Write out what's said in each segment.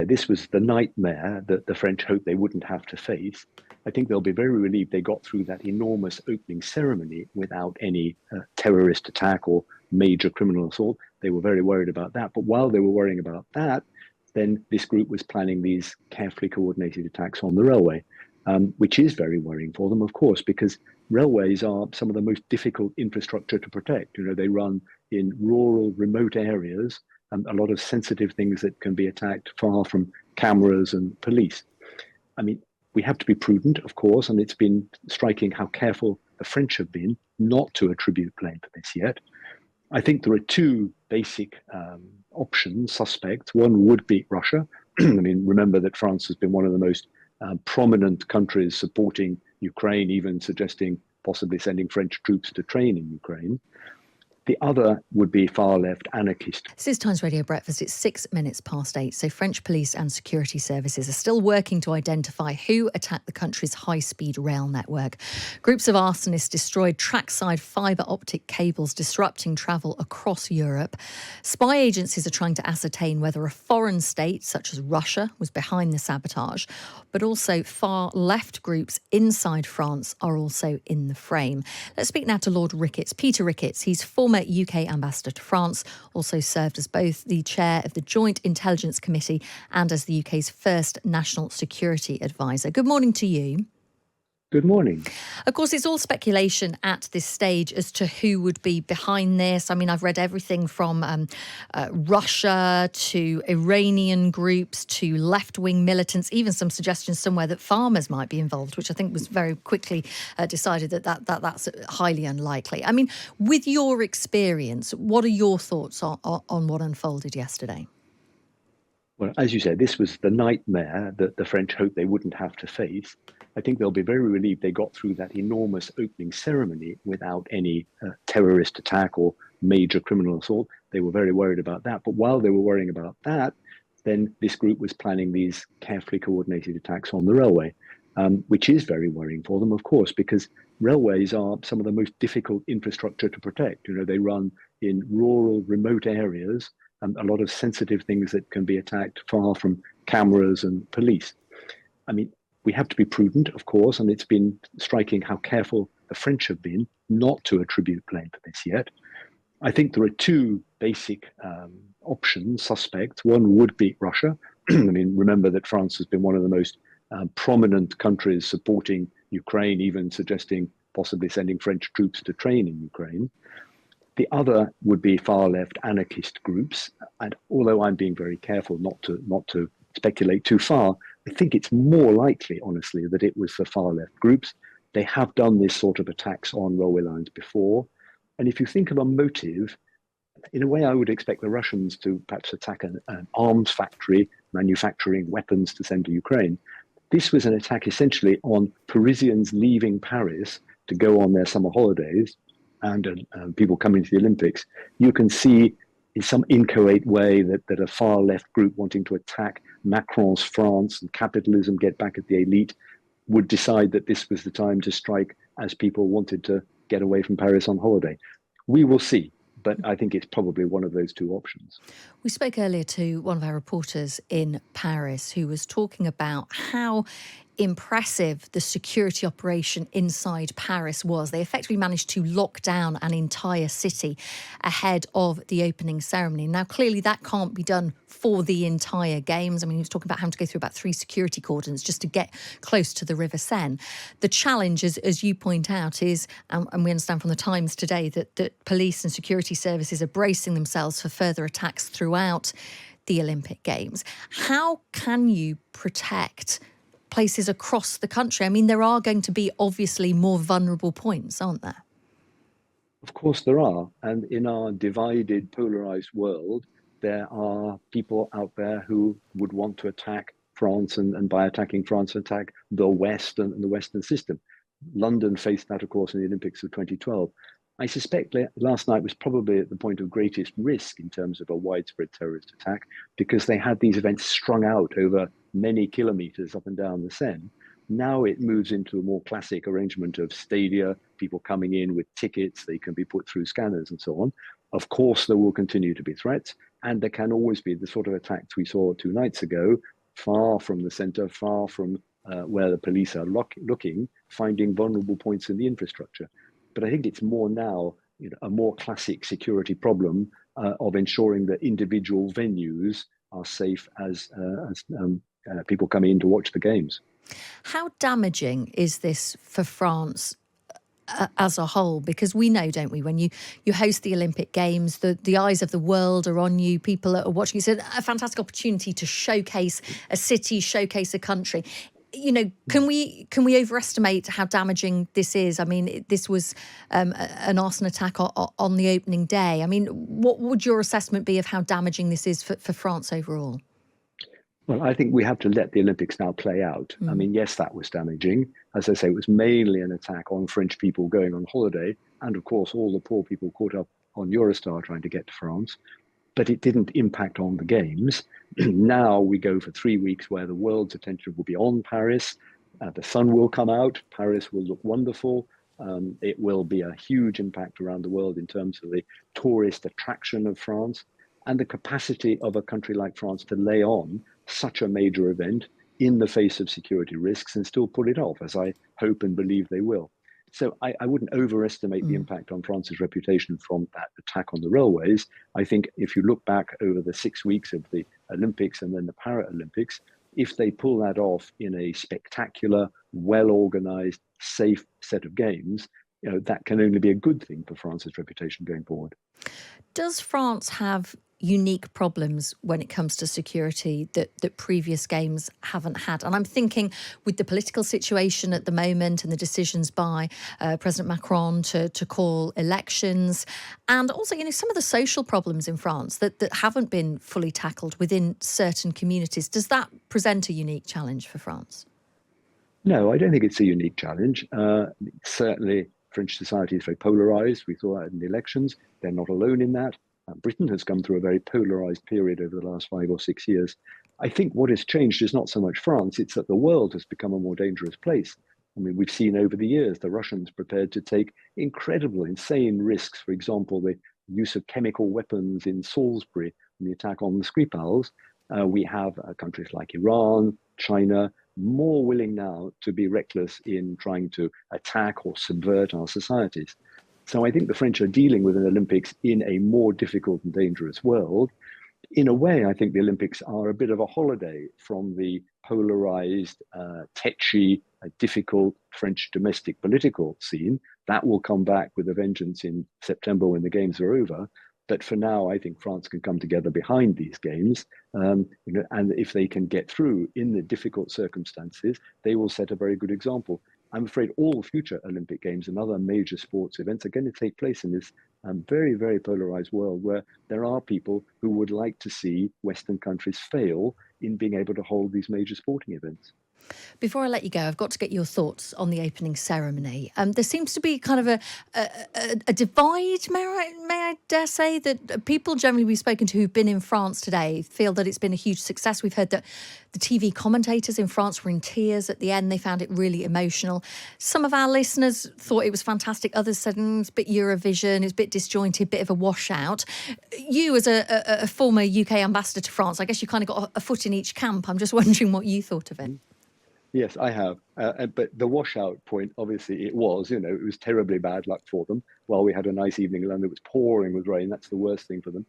this was the nightmare that the French hoped they wouldn't have to face. I think they'll be very relieved they got through that enormous opening ceremony without any terrorist attack or major criminal assault. They were very worried about that. But while they were worrying about that, then this group was planning these carefully coordinated attacks on the railway, which is very worrying for them, of course, because railways are some of the most difficult infrastructure to protect. You know, they run in rural, remote areas, and a lot of sensitive things that can be attacked far from cameras and police. I mean, we have to be prudent, of course, and it's been striking how careful the French have been not to attribute blame for this yet. I think there are two basic options, suspects. One would be Russia. I mean, remember that France has been one of the most prominent countries supporting Ukraine, even suggesting possibly sending French troops to train in Ukraine. The other would be far-left anarchists. This is Times Radio Breakfast. It's 6 minutes past 8. So French police and security services are still working to identify who attacked the country's high-speed rail network. Groups of arsonists destroyed trackside fibre optic cables, disrupting travel across Europe. Spy agencies are trying to ascertain whether a foreign state, such as Russia, was behind the sabotage. But also far-left groups inside France are also in the frame. Let's speak now to Lord Ricketts. Peter Ricketts, he's former UK ambassador to France, also served as both the chair of the Joint Intelligence Committee and as the UK's first national security advisor. Good morning to you. Good morning. Of course, it's all speculation at this stage as to who would be behind this. I mean, I've read everything from Russia to Iranian groups to left-wing militants, even some suggestions somewhere that farmers might be involved, which I think was very quickly decided that's highly unlikely. I mean, with your experience, what are your thoughts on what unfolded yesterday? Well, as you said, this was the nightmare that the French hoped they wouldn't have to face. I think they'll be very relieved they got through that enormous opening ceremony without any terrorist attack or major criminal assault. They were very worried about that. But while they were worrying about that, then this group was planning these carefully coordinated attacks on the railway, which is very worrying for them, of course, because railways are some of the most difficult infrastructure to protect. You know, they run in rural, remote areas, and a lot of sensitive things that can be attacked far from cameras and police. I mean, we have to be prudent, of course, and it's been striking how careful the French have been not to attribute blame for this yet. I think there are two basic options, suspects. One would be Russia. I mean, remember that France has been one of the most prominent countries supporting Ukraine, even suggesting possibly sending French troops to train in Ukraine. The other would be far-left anarchist groups. And although I'm being very careful not to speculate too far, I think it's more likely, honestly, that it was the far-left groups. They have done this sort of attacks on railway lines before. And if you think of a motive, in a way, I would expect the Russians to perhaps attack an arms factory manufacturing weapons to send to Ukraine. This was an attack essentially on Parisians leaving Paris to go on their summer holidays and people coming to the Olympics. You can see in some inchoate way that a far left group wanting to attack Macron's France and capitalism, get back at the elite, would decide that this was the time to strike as people wanted to get away from Paris on holiday. We will see. But I think it's probably one of those two options. We spoke earlier to one of our reporters in Paris who was talking about how impressive the security operation inside Paris was. They effectively managed to lock down an entire city ahead of the opening ceremony. Now, clearly that can't be done for the entire Games. I mean, he was talking about having to go through about 3 security cordons just to get close to the River Seine. The challenge, as you point out, is, and we understand from the Times today, that police and security services are bracing themselves for further attacks throughout the Olympic Games. How can you protect places across the country? I mean, there are going to be obviously more vulnerable points, aren't there? Of course there are. And in our divided, polarized world, there are people out there who would want to attack France and by attacking France, attack the West and the Western system. London faced that, of course, in the Olympics of 2012. I suspect last night was probably at the point of greatest risk in terms of a widespread terrorist attack because they had these events strung out over many kilometers up and down the Seine. Now it moves into a more classic arrangement of stadia, people coming in with tickets, they can be put through scanners and so on. Of course, there will continue to be threats, and there can always be the sort of attacks we saw 2 nights ago far from the center, far from where the police are looking, finding vulnerable points in the infrastructure. But I think it's more now, a more classic security problem of ensuring that individual venues are safe as people coming in to watch the games. How damaging is this for France as a whole? Because we know, don't we, when you host the Olympic Games, the eyes of the world are on you. People are watching. It's a fantastic opportunity to showcase a city, showcase a country. Can we overestimate how damaging this is? I mean, this was an arson attack on the opening day. I mean, what would your assessment be of how damaging this is for France overall? Well, I think we have to let the Olympics now play out. I mean, yes, that was damaging. As I say, it was mainly an attack on French people going on holiday, and of course, all the poor people caught up on Eurostar trying to get to France. But it didn't impact on the games. Now we go for 3 weeks where the world's attention will be on Paris. The sun will come out. Paris will look wonderful. It will be a huge impact around the world in terms of the tourist attraction of France and the capacity of a country like France to lay on such a major event in the face of security risks and still pull it off, as I hope and believe they will. So I wouldn't overestimate the impact on France's reputation from that attack on the railways. I think if you look back over the 6 weeks of the Olympics and then the Paralympics, if they pull that off in a spectacular, well-organized, safe set of games, that can only be a good thing for France's reputation going forward. Does France have unique problems when it comes to security that previous games haven't had? And I'm thinking with the political situation at the moment and the decisions by President Macron to call elections, and also, some of the social problems in France that haven't been fully tackled within certain communities. Does that present a unique challenge for France? No, I don't think it's a unique challenge. Certainly, French society is very polarized. We saw that in the elections. They're not alone in that. Britain has come through a very polarized period over the last 5 or 6 years. I think what has changed is not so much France, it's that the world has become a more dangerous place. I mean, we've seen over the years the Russians prepared to take incredible, insane risks. For example, the use of chemical weapons in Salisbury and the attack on the Skripals. We have countries like Iran, China, more willing now to be reckless in trying to attack or subvert our societies. So I think the French are dealing with an Olympics in a more difficult and dangerous world. In a way, I think the Olympics are a bit of a holiday from the polarized, tetchy, difficult French domestic political scene. That will come back with a vengeance in September when the games are over. But for now, I think France can come together behind these games. And if they can get through in the difficult circumstances, they will set a very good example. I'm afraid all future Olympic Games and other major sports events are going to take place in this very, very polarized world where there are people who would like to see Western countries fail in being able to hold these major sporting events. Before I let you go, I've got to get your thoughts on the opening ceremony. There seems to be kind of a divide, may I dare say, that people generally we've spoken to who've been in France today feel that it's been a huge success. We've heard that the TV commentators in France were in tears at the end. They found it really emotional. Some of our listeners thought it was fantastic. Others said it's a bit Eurovision, it's a bit disjointed, a bit of a washout. You, as a former UK ambassador to France, I guess you kind of got a foot in each camp. I'm just wondering what you thought of it. Yes, I have. But the washout point, obviously, it was terribly bad luck for them. While we had a nice evening in London, it was pouring with rain. That's the worst thing for them.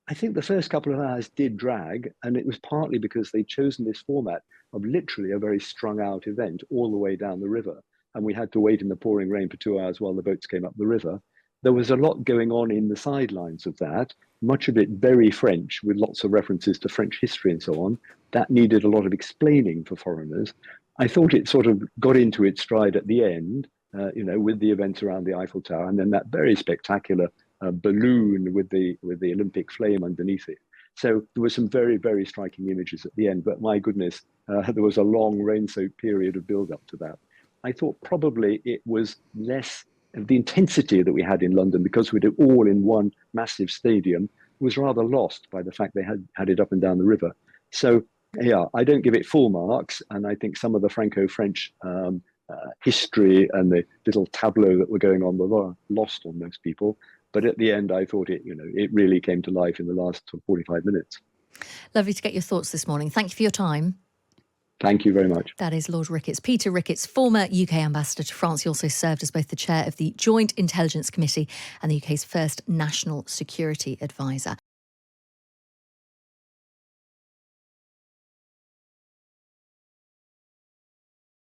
I think the first couple of hours did drag, and it was partly because they'd chosen this format of literally a very strung out event all the way down the river. And we had to wait in the pouring rain for 2 hours while the boats came up the river. There was a lot going on in the sidelines of that, much of it very French, with lots of references to French history and so on. That needed a lot of explaining for foreigners. I thought it sort of got into its stride at the end, with the events around the Eiffel Tower, and then that very spectacular balloon with the Olympic flame underneath it. So there were some very, very striking images at the end. But my goodness, there was a long rain-soaked period of build-up to that. I thought probably it was less the intensity that we had in London, because we did it all in one massive stadium, was rather lost by the fact they had it up and down the river. So yeah, I don't give it full marks, and I think some of the Franco-French history and the little tableau that were going on were lost on most people. But at the end, I thought it really came to life in the last 45 minutes. Lovely to get your thoughts this morning. Thank you for your time. Thank you very much. That is Lord Ricketts. Peter Ricketts, former UK ambassador to France. He also served as both the chair of the Joint Intelligence Committee and the UK's first national security advisor.